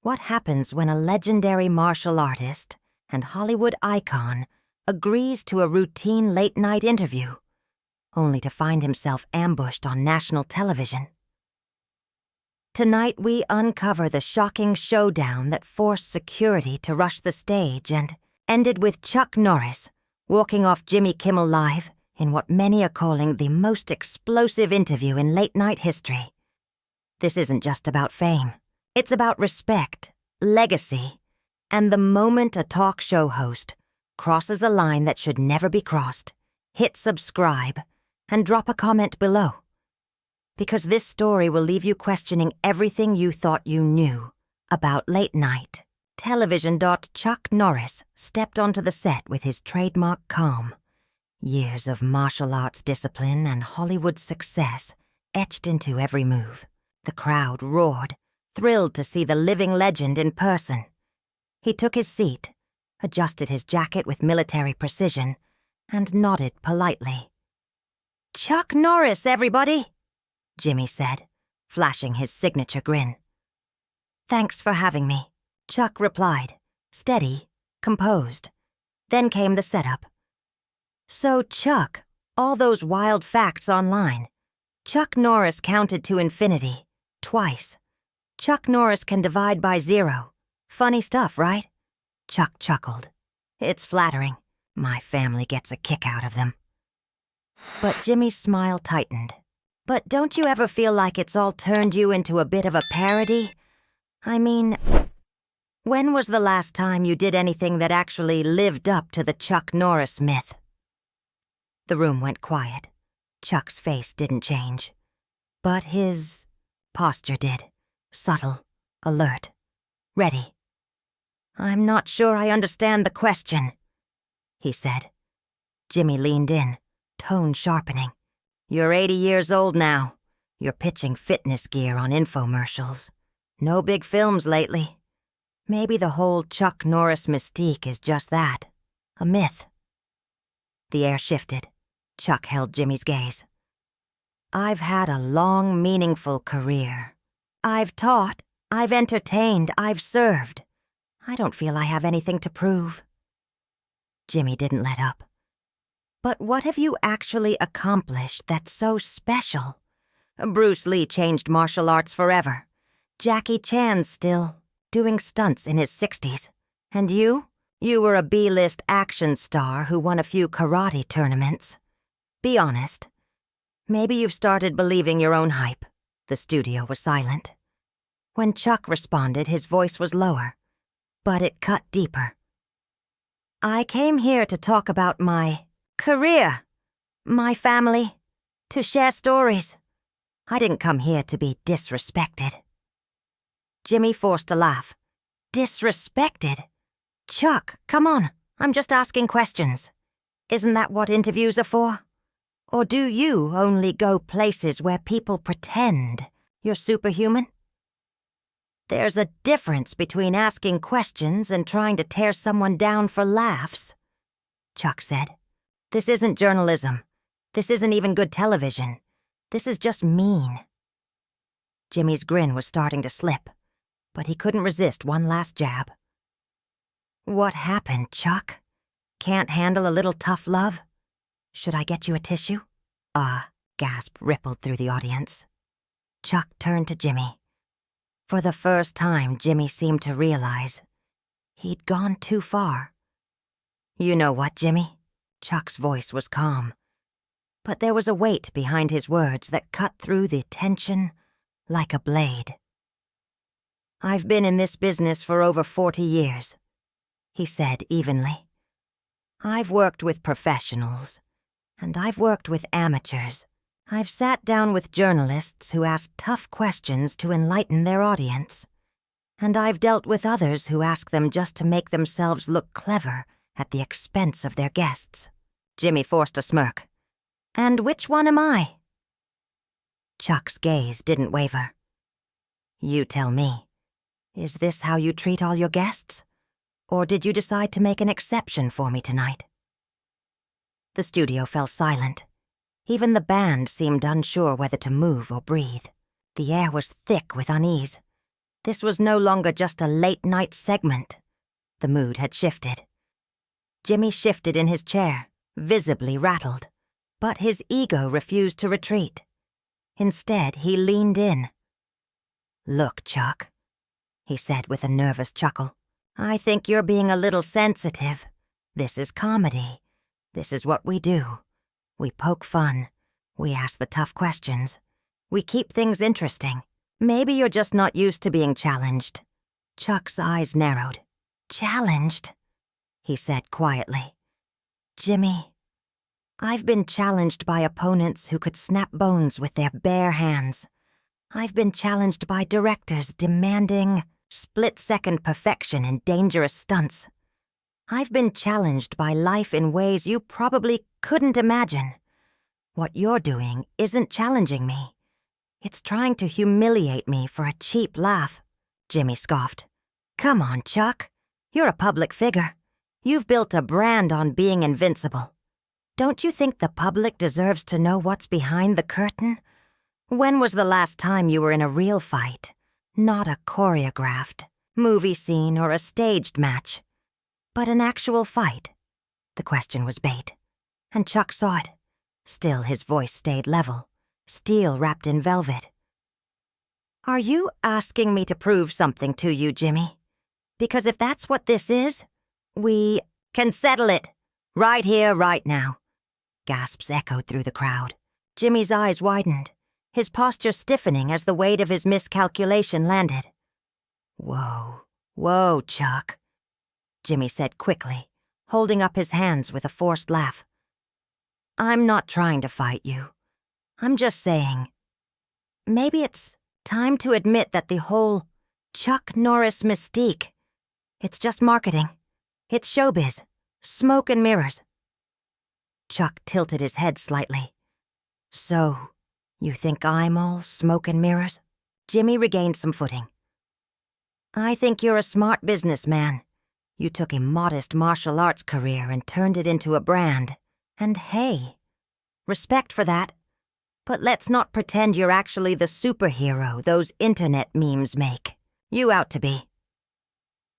What happens when a legendary martial artist and Hollywood icon agrees to a routine late-night interview, only to find himself ambushed on national television? Tonight we uncover the shocking showdown that forced security to rush the stage and ended with Chuck Norris walking off Jimmy Kimmel Live in what many are calling the most explosive interview in late-night history. This isn't just about fame. It's about respect, legacy, and the moment a talk show host crosses a line that should never be crossed. Hit subscribe and drop a comment below, because this story will leave you questioning everything you thought you knew about late night television. Chuck Norris stepped onto the set with his trademark calm, years of martial arts discipline and Hollywood success etched into every move. The crowd roared, thrilled to see the living legend in person. He took his seat, adjusted his jacket with military precision, and nodded politely. "Chuck Norris, everybody," Jimmy said, flashing his signature grin. "Thanks for having me," Chuck replied, steady, composed. Then came the setup. "So, Chuck, all those wild facts online. Chuck Norris counted to infinity, twice. Chuck Norris can divide by 0. Funny stuff, right?" Chuck chuckled. "It's flattering. My family gets a kick out of them." But Jimmy's smile tightened. "But don't you ever feel like it's all turned you into a bit of a parody? I mean, when was the last time you did anything that actually lived up to the Chuck Norris myth?" The room went quiet. Chuck's face didn't change, but his posture did. Subtle, alert, ready. "I'm not sure I understand the question," he said. Jimmy leaned in, tone sharpening. "You're 80 years old now. You're pitching fitness gear on infomercials. No big films lately. Maybe the whole Chuck Norris mystique is just that, a myth." The air shifted. Chuck held Jimmy's gaze. "I've had a long, meaningful career. I've taught, I've entertained, I've served. I don't feel I have anything to prove." Jimmy didn't let up. "But what have you actually accomplished that's so special? Bruce Lee changed martial arts forever. Jackie Chan's still doing stunts in his 60s. And you? You were a B-list action star who won a few karate tournaments. Be honest. Maybe you've started believing your own hype." The studio was silent. When Chuck responded, his voice was lower, but it cut deeper. "I came here to talk about my career, my family, to share stories. I didn't come here to be disrespected." Jimmy forced a laugh. "Disrespected? Chuck, come on, I'm just asking questions. Isn't that what interviews are for? Or do you only go places where people pretend you're superhuman?" "There's a difference between asking questions and trying to tear someone down for laughs," Chuck said. "This isn't journalism. This isn't even good television. This is just mean." Jimmy's grin was starting to slip, but he couldn't resist one last jab. "What happened, Chuck? Can't handle a little tough love? Should I get you a tissue?" Gasp rippled through the audience. Chuck turned to Jimmy. For the first time, Jimmy seemed to realize he'd gone too far. "You know what, Jimmy?" Chuck's voice was calm, but there was a weight behind his words that cut through the tension like a blade. "I've been in this business for over 40 years, he said evenly. "I've worked with professionals, and I've worked with amateurs. I've sat down with journalists who ask tough questions to enlighten their audience, and I've dealt with others who ask them just to make themselves look clever at the expense of their guests." Jimmy forced a smirk. "And which one am I?" Chuck's gaze didn't waver. "You tell me. Is this how you treat all your guests? Or did you decide to make an exception for me tonight?" The studio fell silent. Even the band seemed unsure whether to move or breathe. The air was thick with unease. This was no longer just a late-night segment. The mood had shifted. Jimmy shifted in his chair, visibly rattled, but his ego refused to retreat. Instead, he leaned in. "Look, Chuck," he said with a nervous chuckle, "I think you're being a little sensitive. This is comedy. This is what we do. We poke fun. We ask the tough questions. We keep things interesting. Maybe you're just not used to being challenged." Chuck's eyes narrowed. "Challenged?" he said quietly. "Jimmy, I've been challenged by opponents who could snap bones with their bare hands. I've been challenged by directors demanding split-second perfection in dangerous stunts. I've been challenged by life in ways you probably couldn't imagine. What you're doing isn't challenging me. It's trying to humiliate me for a cheap laugh," Jimmy scoffed. "Come on, Chuck. You're a public figure. You've built a brand on being invincible. Don't you think the public deserves to know what's behind the curtain? When was the last time you were in a real fight? Not a choreographed movie scene or a staged match, but an actual fight?" The question was bait, and Chuck saw it. Still, his voice stayed level, steel wrapped in velvet. "Are you asking me to prove something to you, Jimmy? Because if that's what this is, we can settle it. Right here, right now." Gasps echoed through the crowd. Jimmy's eyes widened, his posture stiffening as the weight of his miscalculation landed. Whoa, Chuck," Jimmy said quickly, holding up his hands with a forced laugh. "I'm not trying to fight you. I'm just saying, maybe it's time to admit that the whole Chuck Norris mystique, it's just marketing. It's showbiz, smoke and mirrors." Chuck tilted his head slightly. "So, you think I'm all smoke and mirrors?" Jimmy regained some footing. "I think you're a smart businessman. You took a modest martial arts career and turned it into a brand. And hey, respect for that. But let's not pretend you're actually the superhero those internet memes make. You out to be."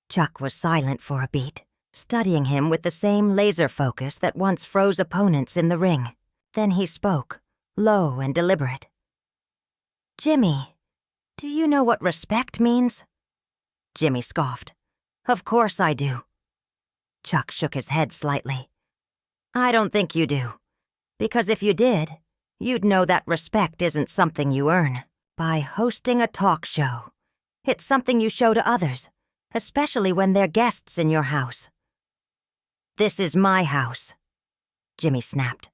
Chuck was silent for a beat, studying him with the same laser focus that once froze opponents in the ring. Then he spoke, low and deliberate. "Jimmy, do you know what respect means?" Jimmy scoffed. "Of course I do." Chuck shook his head slightly. "I don't think you do. Because if you did, you'd know that respect isn't something you earn by hosting a talk show. It's something you show to others, especially when they're guests in your house." "This is my house," Jimmy snapped,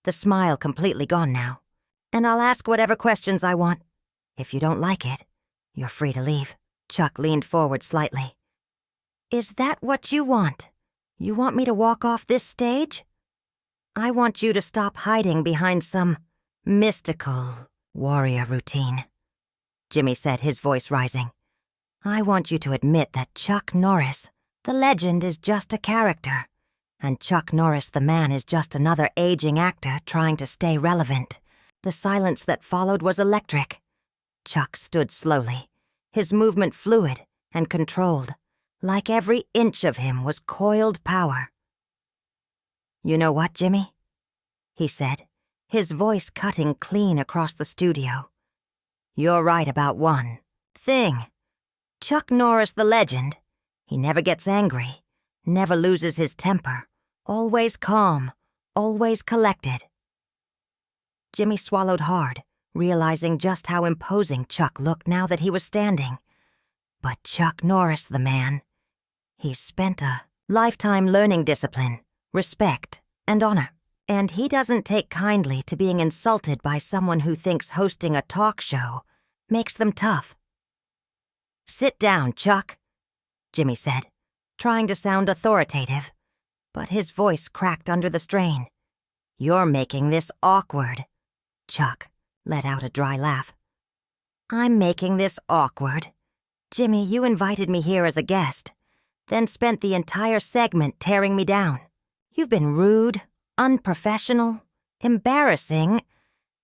the smile completely gone now. "And I'll ask whatever questions I want. If you don't like it, you're free to leave." Chuck leaned forward slightly. "Is that what you want? You want me to walk off this stage? I want you to stop hiding behind some mystical warrior routine," Jimmy said, his voice rising. "I want you to admit that Chuck Norris, the legend, is just a character, and Chuck Norris the man is just another aging actor trying to stay relevant." The silence that followed was electric. Chuck stood slowly, his movement fluid and controlled, like every inch of him was coiled power. "You know what, Jimmy?" he said, his voice cutting clean across the studio. "You're right about one thing. Chuck Norris the legend, he never gets angry, never loses his temper, always calm, always collected." Jimmy swallowed hard, realizing just how imposing Chuck looked now that he was standing. But Chuck Norris the man, he's spent a lifetime learning discipline, respect, and honor. And he doesn't take kindly to being insulted by someone who thinks hosting a talk show makes them tough. "Sit down, Chuck," Jimmy said, trying to sound authoritative, but his voice cracked under the strain. "You're making this awkward." Chuck let out a dry laugh. "I'm making this awkward? Jimmy, you invited me here as a guest, then spent the entire segment tearing me down. You've been rude, unprofessional, embarrassing,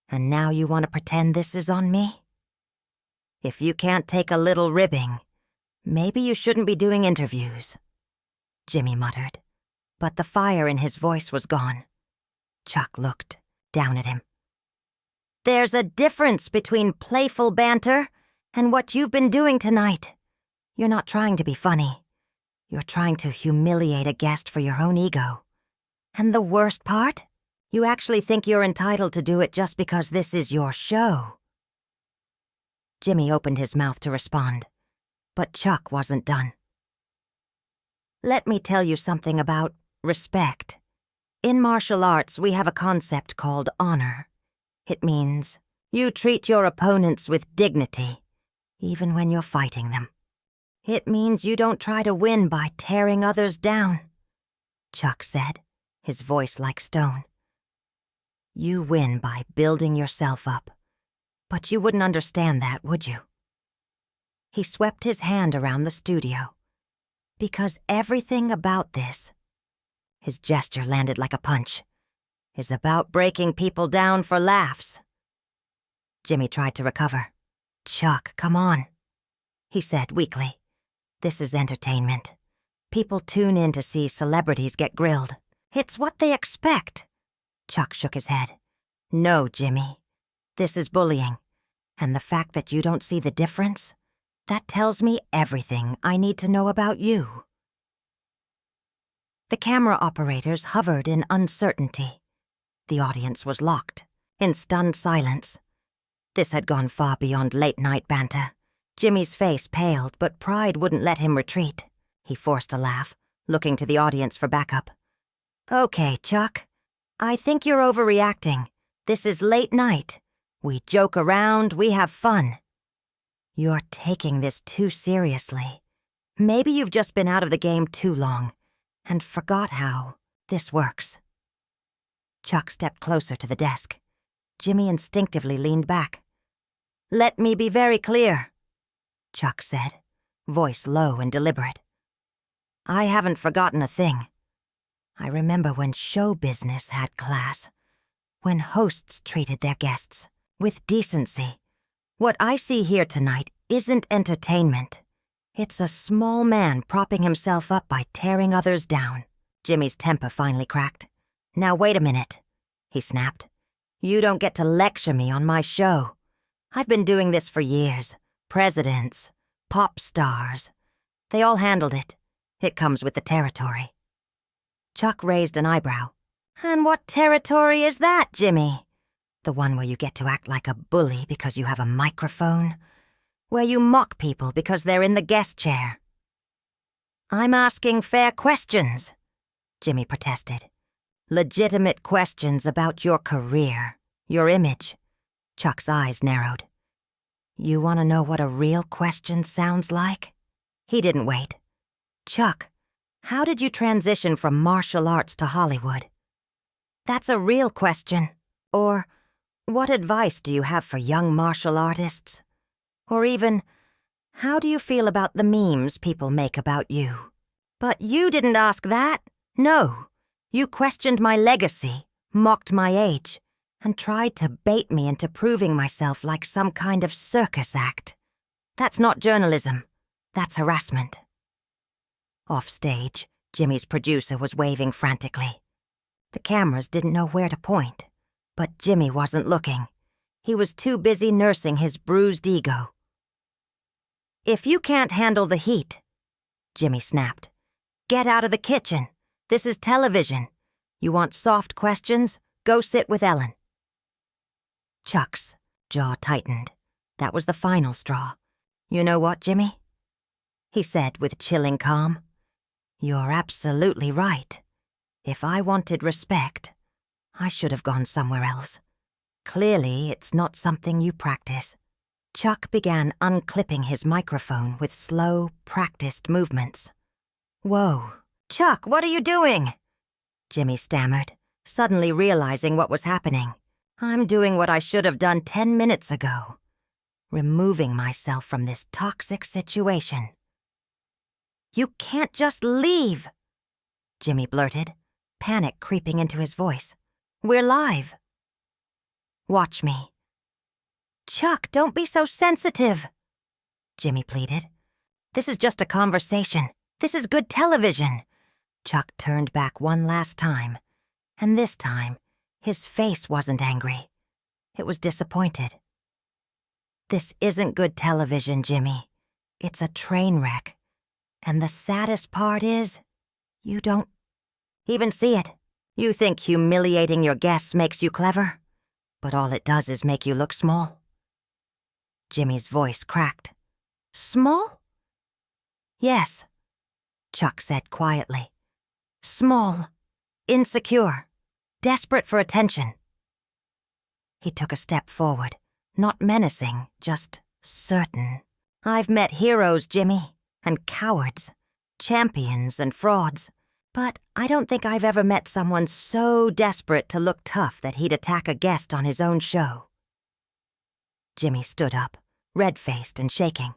and now you want to pretend this is on me?" If you can't take a little ribbing, maybe you shouldn't be doing interviews," Jimmy muttered, but the fire in his voice was gone. Chuck looked down at him. "There's a difference between playful banter and what you've been doing tonight. You're not trying to be funny. You're trying to humiliate a guest for your own ego. And the worst part? You actually think you're entitled to do it just because this is your show." Jimmy opened his mouth to respond, but Chuck wasn't done. "Let me tell you something about respect. In martial arts, we have a concept called honor. It means you treat your opponents with dignity, even when you're fighting them. It means you don't try to win by tearing others down," Chuck said, his voice like stone. "You win by building yourself up, but you wouldn't understand that, would you?" He swept his hand around the studio. "Because everything about this," his gesture landed like a punch, "is about breaking people down for laughs." Jimmy tried to recover. "Chuck, come on," he said weakly. "This is entertainment. People tune in to see celebrities get grilled. It's what they expect." Chuck shook his head. "No, Jimmy. This is bullying. And the fact that you don't see the difference, that tells me everything I need to know about you." The camera operators hovered in uncertainty. The audience was locked, in stunned silence. This had gone far beyond late-night banter. Jimmy's face paled, but pride wouldn't let him retreat. He forced a laugh, looking to the audience for backup. "Okay, Chuck. I think you're overreacting. This is late night. We joke around, we have fun. You're taking this too seriously. Maybe you've just been out of the game too long and forgot how this works." Chuck stepped closer to the desk. Jimmy instinctively leaned back. "Let me be very clear," Chuck said, voice low and deliberate. "I haven't forgotten a thing. I remember when show business had class, when hosts treated their guests with decency. What I see here tonight isn't entertainment. It's a small man propping himself up by tearing others down." Jimmy's temper finally cracked. "Now wait a minute," he snapped. "You don't get to lecture me on my show. I've been doing this for years. Presidents, pop stars. They all handled it. It comes with the territory." Chuck raised an eyebrow. "And what territory is that, Jimmy? The one where you get to act like a bully because you have a microphone? Where you mock people because they're in the guest chair?" "I'm asking fair questions," Jimmy protested. "Legitimate questions about your career, your image." Chuck's eyes narrowed. "You want to know what a real question sounds like?" He didn't wait. "Chuck, how did you transition from martial arts to Hollywood? That's a real question. Or, what advice do you have for young martial artists? Or even, how do you feel about the memes people make about you? But you didn't ask that. No. You questioned my legacy, mocked my age, and tried to bait me into proving myself like some kind of circus act. That's not journalism. That's harassment." Offstage, Jimmy's producer was waving frantically. The cameras didn't know where to point, but Jimmy wasn't looking. He was too busy nursing his bruised ego. "If you can't handle the heat," Jimmy snapped, "get out of the kitchen. This is television. You want soft questions? Go sit with Ellen." Chuck's jaw tightened. That was the final straw. "You know what, Jimmy?" he said with chilling calm. "You're absolutely right. If I wanted respect, I should have gone somewhere else. Clearly, it's not something you practice." Chuck began unclipping his microphone with slow, practiced movements. "Whoa. Chuck, what are you doing?" Jimmy stammered, suddenly realizing what was happening. "I'm doing what I should have done 10 minutes ago. Removing myself from this toxic situation." "You can't just leave," Jimmy blurted, panic creeping into his voice. "We're live." "Watch me." "Chuck, don't be so sensitive," Jimmy pleaded. "This is just a conversation. This is good television." Chuck turned back one last time, and this time, his face wasn't angry. It was disappointed. "This isn't good television, Jimmy. It's a train wreck. And the saddest part is, you don't even see it. You think humiliating your guests makes you clever, but all it does is make you look small." Jimmy's voice cracked. "Small?" "Yes," Chuck said quietly. "Small, insecure, desperate for attention." He took a step forward, not menacing, just certain. "I've met heroes, Jimmy, and cowards, champions and frauds, but I don't think I've ever met someone so desperate to look tough that he'd attack a guest on his own show." Jimmy stood up, red-faced and shaking.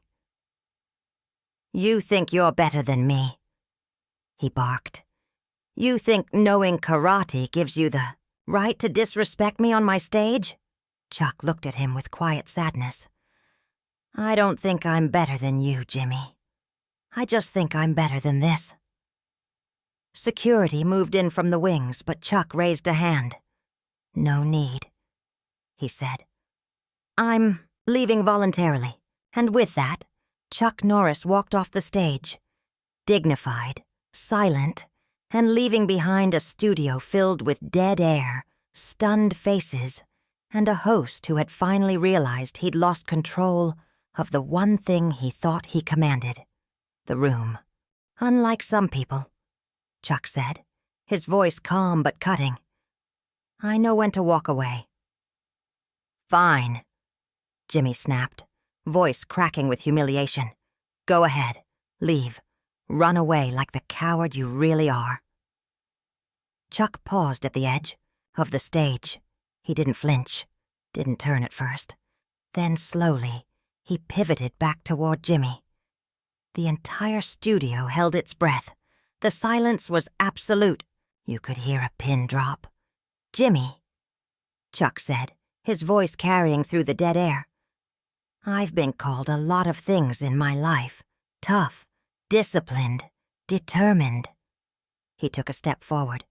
"You think you're better than me," he barked. "You think knowing karate gives you the right to disrespect me on my stage?" Chuck looked at him with quiet sadness. "I don't think I'm better than you, Jimmy. I just think I'm better than this." Security moved in from the wings, but Chuck raised a hand. "No need," he said. "I'm leaving voluntarily." And with that, Chuck Norris walked off the stage, dignified, silent, and leaving behind a studio filled with dead air, stunned faces, and a host who had finally realized he'd lost control of the one thing he thought he commanded, the room. "Unlike some people," Chuck said, his voice calm but cutting. "I know when to walk away." "Fine," Jimmy snapped, voice cracking with humiliation. "Go ahead. Leave. Run away like the coward you really are." Chuck paused at the edge of the stage. He didn't flinch, didn't turn at first. Then slowly, he pivoted back toward Jimmy. The entire studio held its breath. The silence was absolute. You could hear a pin drop. "Jimmy," Chuck said, his voice carrying through the dead air. "I've been called a lot of things in my life. Tough, disciplined, determined." He took a step forward.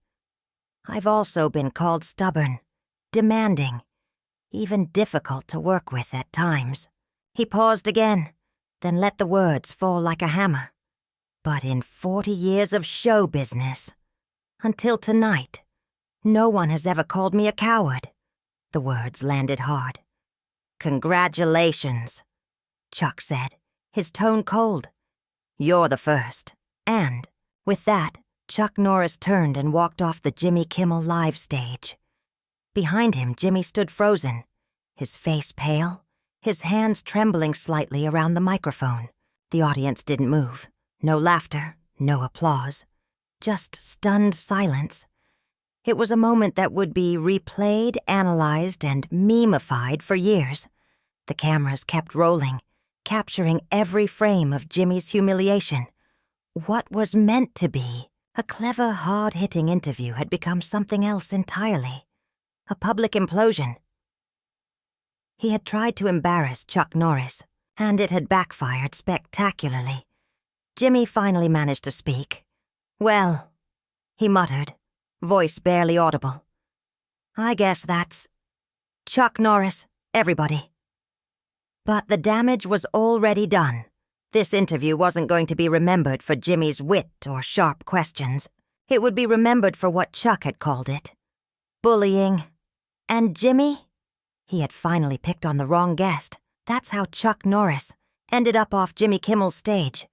"I've also been called stubborn, demanding, even difficult to work with at times." He paused again, then let the words fall like a hammer. "But in 40 years of show business, until tonight, no one has ever called me a coward." The words landed hard. "Congratulations," Chuck said, his tone cold. "You're the first." And, with that, Chuck Norris turned and walked off the Jimmy Kimmel live stage. Behind him, Jimmy stood frozen, his face pale, his hands trembling slightly around the microphone. The audience didn't move. No laughter, no applause. Just stunned silence. It was a moment that would be replayed, analyzed, and meme-ified for years. The cameras kept rolling, capturing every frame of Jimmy's humiliation. What was meant to be a clever, hard-hitting interview had become something else entirely. A public implosion. He had tried to embarrass Chuck Norris, and it had backfired spectacularly. Jimmy finally managed to speak. "Well," he muttered, voice barely audible. "I guess that's Chuck Norris, everybody." But the damage was already done. This interview wasn't going to be remembered for Jimmy's wit or sharp questions. It would be remembered for what Chuck had called it: bullying. And Jimmy? He had finally picked on the wrong guest. That's how Chuck Norris ended up off Jimmy Kimmel's stage.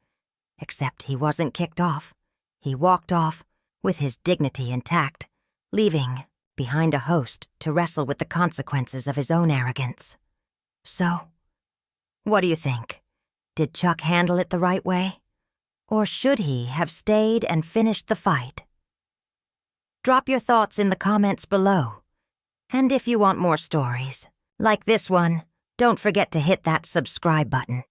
Except he wasn't kicked off. He walked off, with his dignity intact, leaving behind a host to wrestle with the consequences of his own arrogance. So, what do you think? Did Chuck handle it the right way? Or should he have stayed and finished the fight? Drop your thoughts in the comments below. And if you want more stories, like this one, don't forget to hit that subscribe button.